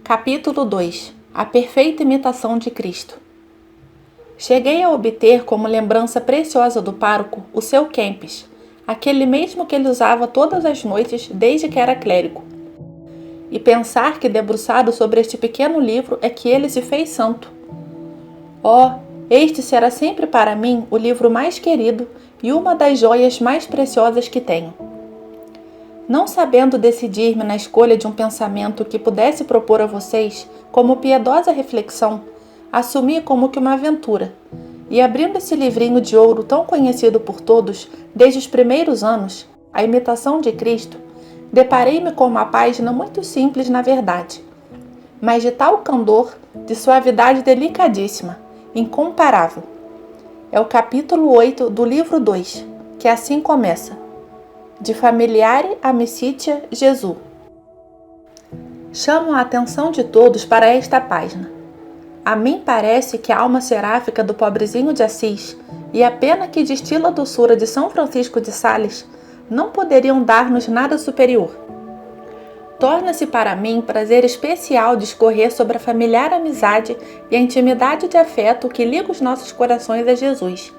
Capítulo 2. A perfeita imitação de Cristo. Cheguei a obter como lembrança preciosa do pároco o seu Kempis, aquele mesmo que ele usava todas as noites desde que era clérigo. E pensar que debruçado sobre este pequeno livro é que ele se fez santo. Oh, este será sempre para mim o livro mais querido e uma das joias mais preciosas que tenho. Não sabendo decidir-me na escolha de um pensamento que pudesse propor a vocês, como piedosa reflexão, assumi como que uma aventura, e abrindo esse livrinho de ouro tão conhecido por todos desde os primeiros anos, A Imitação de Cristo, deparei-me com uma página muito simples na verdade, mas de tal candor, de suavidade delicadíssima, incomparável. É o capítulo 8 do livro 2, que assim começa: De familiare amicitia Jesu. Chamo a atenção de todos para esta página. A mim parece que a alma seráfica do pobrezinho de Assis e a pena que destila a doçura de São Francisco de Sales não poderiam dar-nos nada superior. Torna-se para mim prazer especial discorrer sobre a familiar amizade e a intimidade de afeto que liga os nossos corações a Jesus,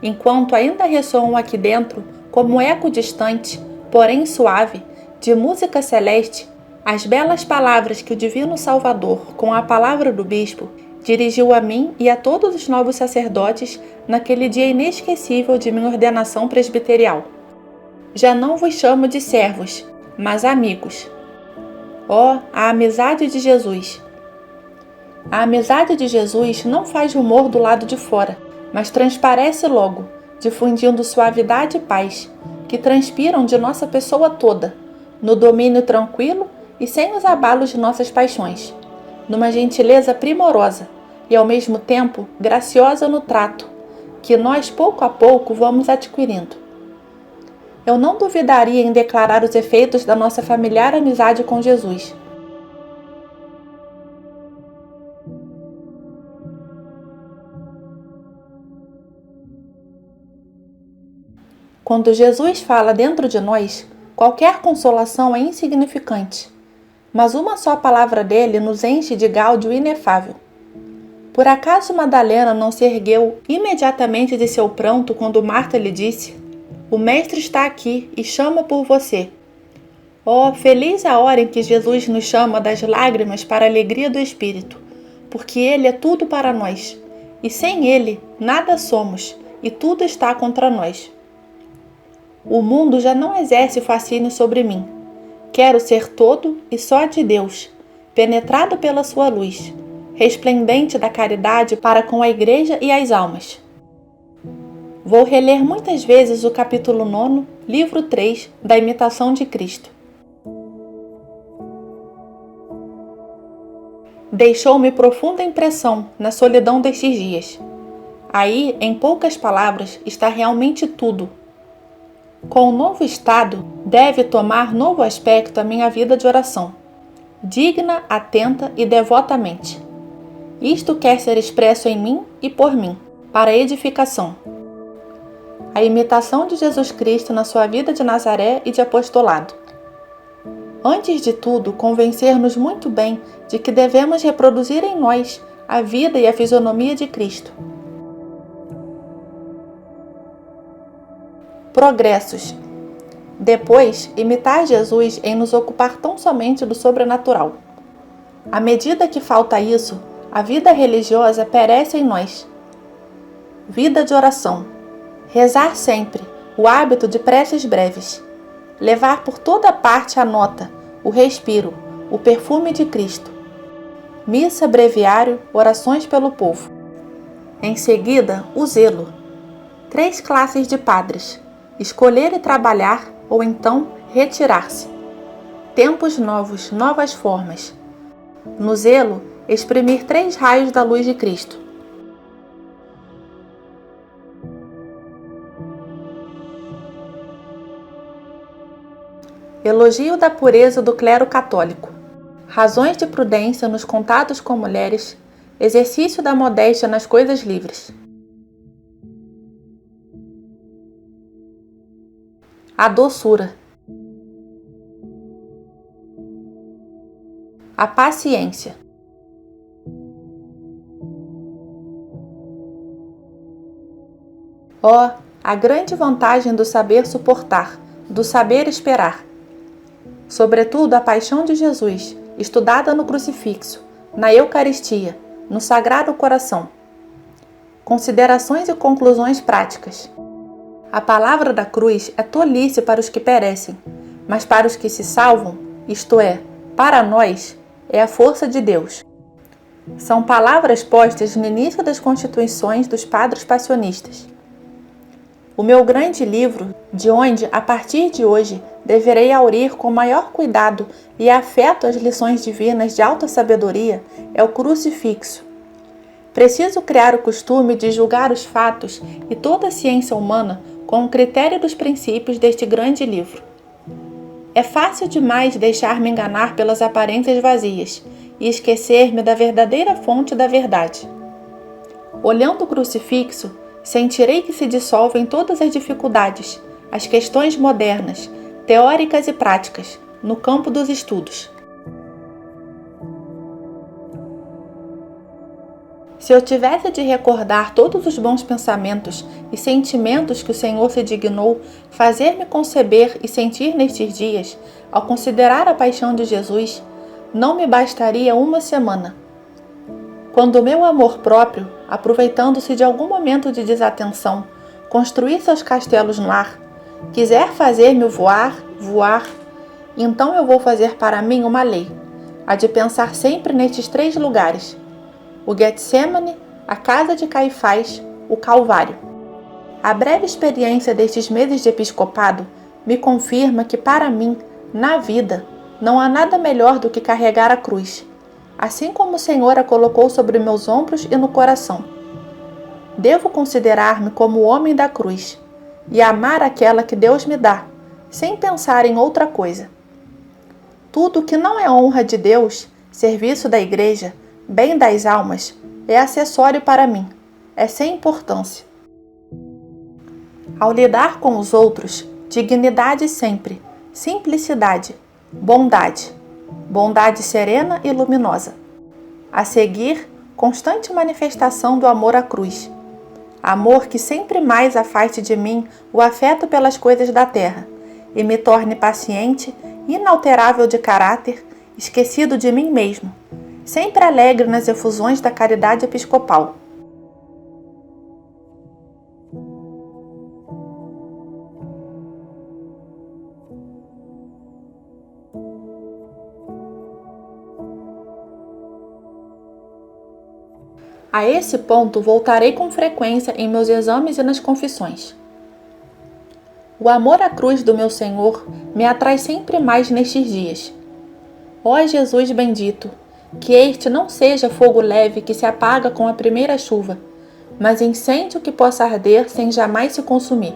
enquanto ainda ressoam aqui dentro, como eco distante, porém suave, de música celeste, as belas palavras que o Divino Salvador, com a palavra do Bispo, dirigiu a mim e a todos os novos sacerdotes naquele dia inesquecível de minha ordenação presbiterial. Já não vos chamo de servos, mas amigos. Oh, a amizade de Jesus! A amizade de Jesus não faz rumor do lado de fora, mas transparece logo, difundindo suavidade e paz, que transpiram de nossa pessoa toda, no domínio tranquilo e sem os abalos de nossas paixões, numa gentileza primorosa e ao mesmo tempo graciosa no trato, que nós pouco a pouco vamos adquirindo. Eu não duvidaria em declarar os efeitos da nossa familiar amizade com Jesus. Quando Jesus fala dentro de nós, qualquer consolação é insignificante, mas uma só palavra dele nos enche de gáudio inefável. Por acaso Madalena não se ergueu imediatamente de seu pranto quando Marta lhe disse: "O Mestre está aqui e chama por você"? Oh, feliz a hora em que Jesus nos chama das lágrimas para a alegria do Espírito, porque Ele é tudo para nós, e sem Ele nada somos, e tudo está contra nós. O mundo já não exerce fascínio sobre mim. Quero ser todo e só de Deus, penetrado pela sua luz, resplendente da caridade para com a Igreja e as almas. Vou reler muitas vezes o capítulo 9, livro 3, da Imitação de Cristo. Deixou-me profunda impressão na solidão destes dias. Aí, em poucas palavras, está realmente tudo. Com o novo estado, deve tomar novo aspecto a minha vida de oração, digna, atenta e devotamente. Isto quer ser expresso em mim e por mim, para edificação. A imitação de Jesus Cristo na sua vida de Nazaré e de apostolado. Antes de tudo, convencer-nos muito bem de que devemos reproduzir em nós a vida e a fisionomia de Cristo. Progressos. Depois, imitar Jesus em nos ocupar tão somente do sobrenatural. À medida que falta isso, a vida religiosa perece em nós. Vida de oração. Rezar sempre, o hábito de preces breves. Levar por toda parte a nota, o respiro, o perfume de Cristo. Missa, breviário, orações pelo povo. Em seguida, o zelo. 3 classes de padres: escolher e trabalhar, ou então retirar-se. Tempos novos, novas formas. No zelo, exprimir 3 raios da luz de Cristo. Elogio da pureza do clero católico. Razões de prudência nos contatos com mulheres. Exercício da modéstia nas coisas livres. A doçura. A paciência. Ó, a grande vantagem do saber suportar, do saber esperar. Sobretudo a paixão de Jesus, estudada no crucifixo, na Eucaristia, no Sagrado Coração. Considerações e conclusões práticas. A palavra da cruz é tolice para os que perecem, mas para os que se salvam, isto é, para nós, é a força de Deus. São palavras postas no início das constituições dos padres passionistas. O meu grande livro, de onde, a partir de hoje, deverei aurir com maior cuidado e afeto as lições divinas de alta sabedoria, é o Crucifixo. Preciso criar o costume de julgar os fatos e toda a ciência humana com o critério dos princípios deste grande livro. É fácil demais deixar-me enganar pelas aparências vazias e esquecer-me da verdadeira fonte da verdade. Olhando o crucifixo, sentirei que se dissolvem todas as dificuldades, as questões modernas, teóricas e práticas, no campo dos estudos. Se eu tivesse de recordar todos os bons pensamentos e sentimentos que o Senhor se dignou fazer-me conceber e sentir nestes dias, ao considerar a paixão de Jesus, não me bastaria uma semana. Quando o meu amor próprio, aproveitando-se de algum momento de desatenção, construir seus castelos no ar, quiser fazer-me voar, então eu vou fazer para mim uma lei, a de pensar sempre nestes 3 lugares: o Getsemane, a casa de Caifás, o Calvário. A breve experiência destes meses de episcopado me confirma que para mim, na vida, não há nada melhor do que carregar a cruz, assim como o Senhor a colocou sobre meus ombros e no coração. Devo considerar-me como o homem da cruz e amar aquela que Deus me dá, sem pensar em outra coisa. Tudo que não é honra de Deus, serviço da igreja, bem das almas, é acessório para mim, é sem importância. Ao lidar com os outros, dignidade sempre, simplicidade, bondade serena e luminosa. A seguir, constante manifestação do amor à cruz. Amor que sempre mais afaste de mim o afeto pelas coisas da terra e me torne paciente, inalterável de caráter, esquecido de mim mesmo, sempre alegre nas efusões da caridade episcopal. A esse ponto voltarei com frequência em meus exames e nas confissões. O amor à cruz do meu Senhor me atrai sempre mais nestes dias. Ó Jesus bendito, que este não seja fogo leve que se apaga com a primeira chuva, mas incêndio que possa arder sem jamais se consumir.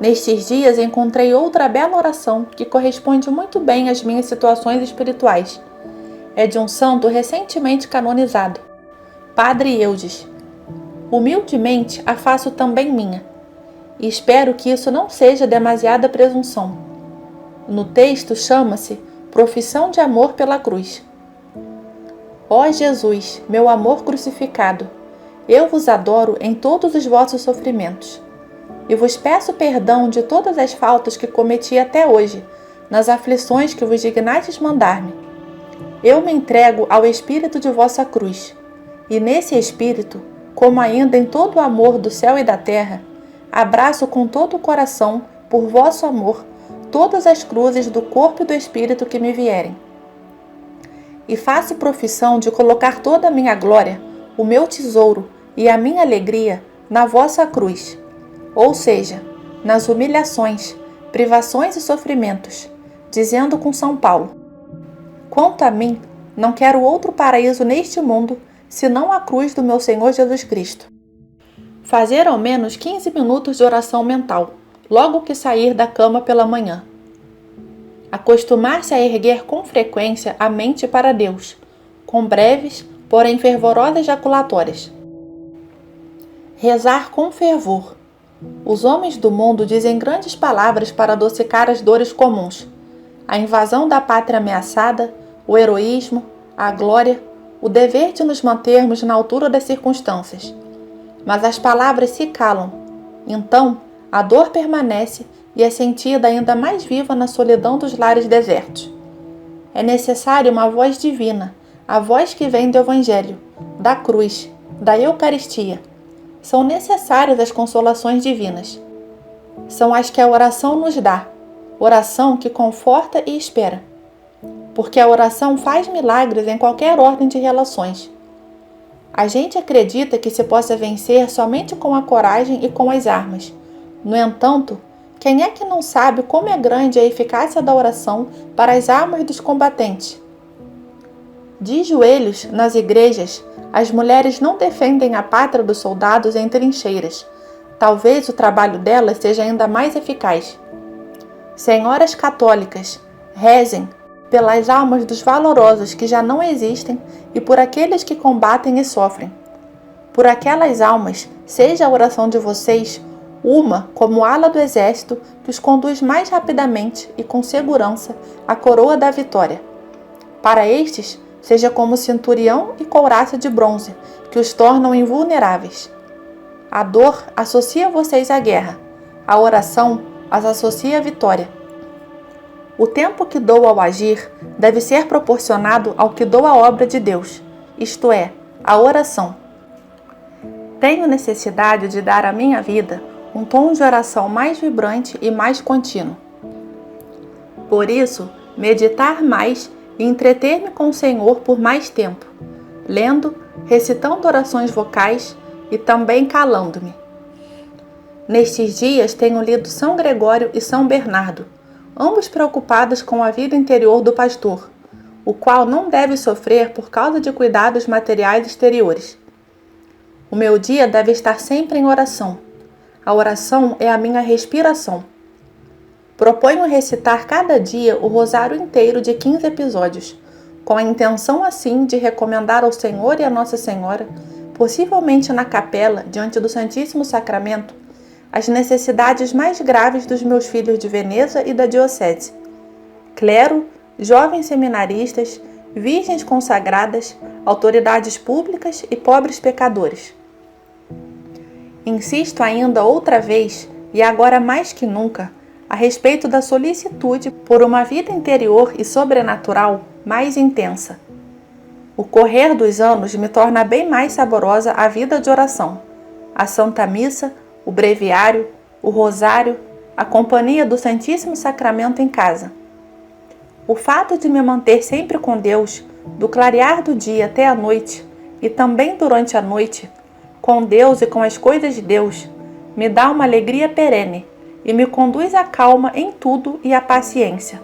Nestes dias encontrei outra bela oração que corresponde muito bem às minhas situações espirituais. É de um santo recentemente canonizado, Padre Eudes. Humildemente a faço também minha, e espero que isso não seja demasiada presunção. No texto chama-se Profissão de Amor pela Cruz. Ó Jesus, meu amor crucificado, eu vos adoro em todos os vossos sofrimentos, e vos peço perdão de todas as faltas que cometi até hoje, nas aflições que vos dignastes mandar-me. Eu me entrego ao Espírito de vossa cruz, e nesse Espírito, como ainda em todo o amor do céu e da terra, abraço com todo o coração, por vosso amor, todas as cruzes do corpo e do Espírito que me vierem. E faço profissão de colocar toda a minha glória, o meu tesouro e a minha alegria na vossa cruz, ou seja, nas humilhações, privações e sofrimentos, dizendo com São Paulo: quanto a mim, não quero outro paraíso neste mundo, senão a cruz do meu Senhor Jesus Cristo. Fazer ao menos 15 minutos de oração mental, logo que sair da cama pela manhã. Acostumar-se a erguer com frequência a mente para Deus, com breves, porém fervorosas jaculatórias. Rezar com fervor. Os homens do mundo dizem grandes palavras para adocicar as dores comuns: a invasão da pátria ameaçada, o heroísmo, a glória, o dever de nos mantermos na altura das circunstâncias. Mas as palavras se calam. Então, a dor permanece e é sentida ainda mais viva na solidão dos lares desertos. É necessária uma voz divina, a voz que vem do Evangelho, da cruz, da Eucaristia. São necessárias as consolações divinas. São as que a oração nos dá, oração que conforta e espera. Porque a oração faz milagres em qualquer ordem de relações. A gente acredita que se possa vencer somente com a coragem e com as armas. No entanto, quem é que não sabe como é grande a eficácia da oração para as armas dos combatentes? De joelhos nas igrejas, as mulheres não defendem a pátria dos soldados em trincheiras. Talvez o trabalho delas seja ainda mais eficaz. Senhoras católicas, rezem pelas almas dos valorosos que já não existem e por aqueles que combatem e sofrem. Por aquelas almas, seja a oração de vocês uma como ala do exército que os conduz mais rapidamente e com segurança à coroa da vitória. Para estes, seja como centurião e couraça de bronze, que os tornam invulneráveis. A dor associa vocês à guerra, a oração as associa à vitória. O tempo que dou ao agir deve ser proporcionado ao que dou à obra de Deus, isto é, à oração. Tenho necessidade de dar à minha vida um tom de oração mais vibrante e mais contínuo. Por isso, meditar mais e entreter-me com o Senhor por mais tempo, lendo, recitando orações vocais e também calando-me. Nestes dias tenho lido São Gregório e São Bernardo, ambos preocupados com a vida interior do pastor, o qual não deve sofrer por causa de cuidados materiais exteriores. O meu dia deve estar sempre em oração. A oração é a minha respiração. Proponho recitar cada dia o rosário inteiro de 15 episódios, com a intenção assim de recomendar ao Senhor e à Nossa Senhora, possivelmente na capela, diante do Santíssimo Sacramento, as necessidades mais graves dos meus filhos de Veneza e da diocese. Clero, jovens seminaristas, virgens consagradas, autoridades públicas e pobres pecadores. Insisto ainda outra vez, e agora mais que nunca, a respeito da solicitude por uma vida interior e sobrenatural mais intensa. O correr dos anos me torna bem mais saborosa a vida de oração, a Santa Missa, o breviário, o rosário, a companhia do Santíssimo Sacramento em casa. O fato de me manter sempre com Deus, do clarear do dia até a noite, e também durante a noite, com Deus e com as coisas de Deus, me dá uma alegria perene e me conduz à calma em tudo e à paciência.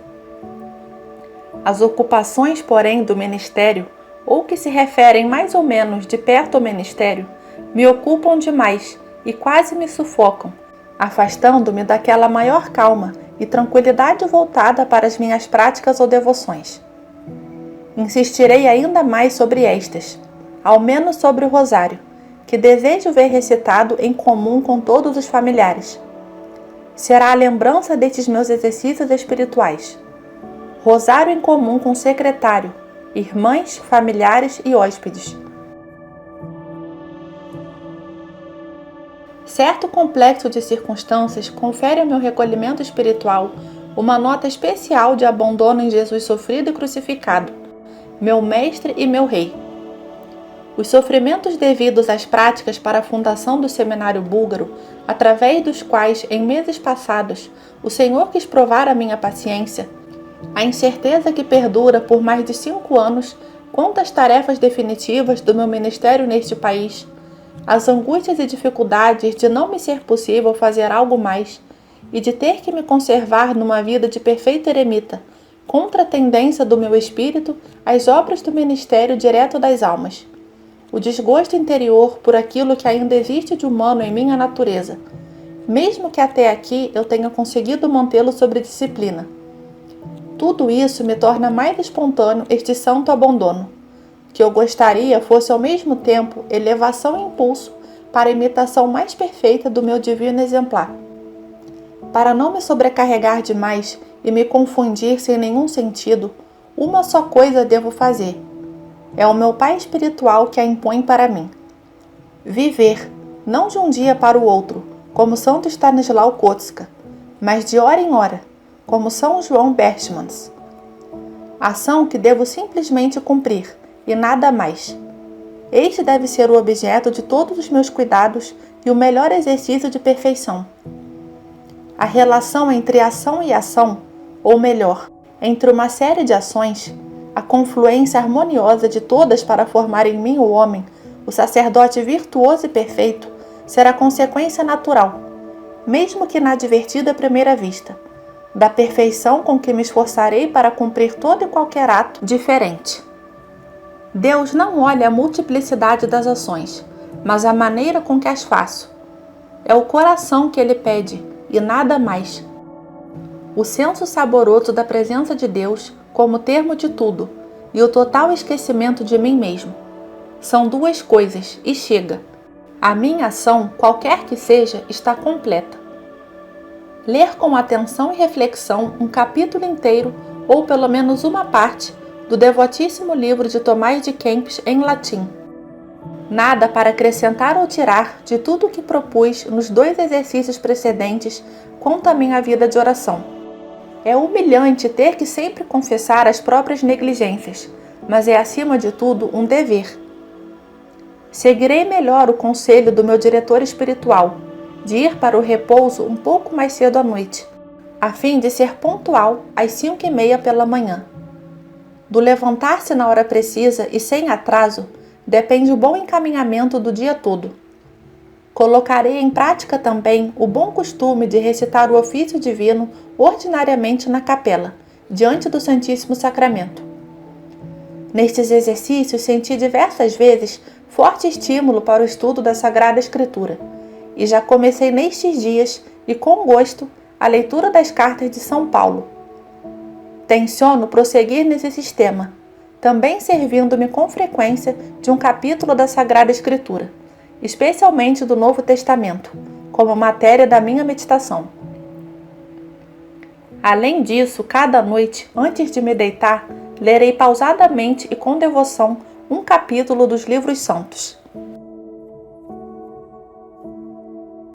As ocupações, porém, do ministério, ou que se referem mais ou menos de perto ao ministério, me ocupam demais e quase me sufocam, afastando-me daquela maior calma e tranquilidade voltada para as minhas práticas ou devoções. Insistirei ainda mais sobre estas, ao menos sobre o rosário, que desejo ver recitado em comum com todos os familiares. Será a lembrança destes meus exercícios espirituais. Rosário em comum com secretário, irmãs, familiares e hóspedes. Certo complexo de circunstâncias confere ao meu recolhimento espiritual uma nota especial de abandono em Jesus sofrido e crucificado, meu mestre e meu rei. Os sofrimentos devidos às práticas para a fundação do seminário búlgaro, através dos quais, em meses passados, o Senhor quis provar a minha paciência, a incerteza que perdura por mais de 5 anos quanto às tarefas definitivas do meu ministério neste país, as angústias e dificuldades de não me ser possível fazer algo mais e de ter que me conservar numa vida de perfeito eremita, contra a tendência do meu espírito às obras do ministério direto das almas. O desgosto interior por aquilo que ainda existe de humano em minha natureza, mesmo que até aqui eu tenha conseguido mantê-lo sob disciplina. Tudo isso me torna mais espontâneo este santo abandono, que eu gostaria fosse ao mesmo tempo elevação e impulso para a imitação mais perfeita do meu divino exemplar. Para não me sobrecarregar demais e me confundir sem nenhum sentido, Uma só coisa devo fazer. É o meu pai espiritual que a impõe para mim. Viver, não de um dia para o outro, como Santo Stanislau Kostka, mas de hora em hora, como São João Berchmans. Ação que devo simplesmente cumprir, e nada mais. Este deve ser o objeto de todos os meus cuidados e o melhor exercício de perfeição. A relação entre ação e ação, ou melhor, entre uma série de ações, a confluência harmoniosa de todas para formar em mim o homem, o sacerdote virtuoso e perfeito, será consequência natural, mesmo que inadvertida à primeira vista, da perfeição com que me esforçarei para cumprir todo e qualquer ato diferente. Deus não olha a multiplicidade das ações, mas a maneira com que as faço. É o coração que Ele pede, e nada mais. O senso saboroso da presença de Deus como termo de tudo, e o total esquecimento de mim mesmo. São duas coisas, e chega. A minha ação, qualquer que seja, está completa. Ler com atenção e reflexão um capítulo inteiro, ou pelo menos uma parte, do devotíssimo livro de Tomás de Kempis em latim. Nada para acrescentar ou tirar de tudo o que propus nos 2 exercícios precedentes quanto à minha vida de oração. É humilhante ter que sempre confessar as próprias negligências, mas é acima de tudo um dever. Seguirei melhor o conselho do meu diretor espiritual, de ir para o repouso um pouco mais cedo à noite, a fim de ser pontual às 5h30 pela manhã. Do levantar-se na hora precisa e sem atraso, depende o bom encaminhamento do dia todo. Colocarei em prática também o bom costume de recitar o ofício divino ordinariamente na capela, diante do Santíssimo Sacramento. Nestes exercícios senti diversas vezes forte estímulo para o estudo da Sagrada Escritura, e já comecei nestes dias, e com gosto, a leitura das cartas de São Paulo. Tenciono prosseguir nesse sistema, também servindo-me com frequência de um capítulo da Sagrada Escritura, especialmente do Novo Testamento, como matéria da minha meditação. Além disso, cada noite, antes de me deitar, lerei pausadamente e com devoção um capítulo dos livros santos.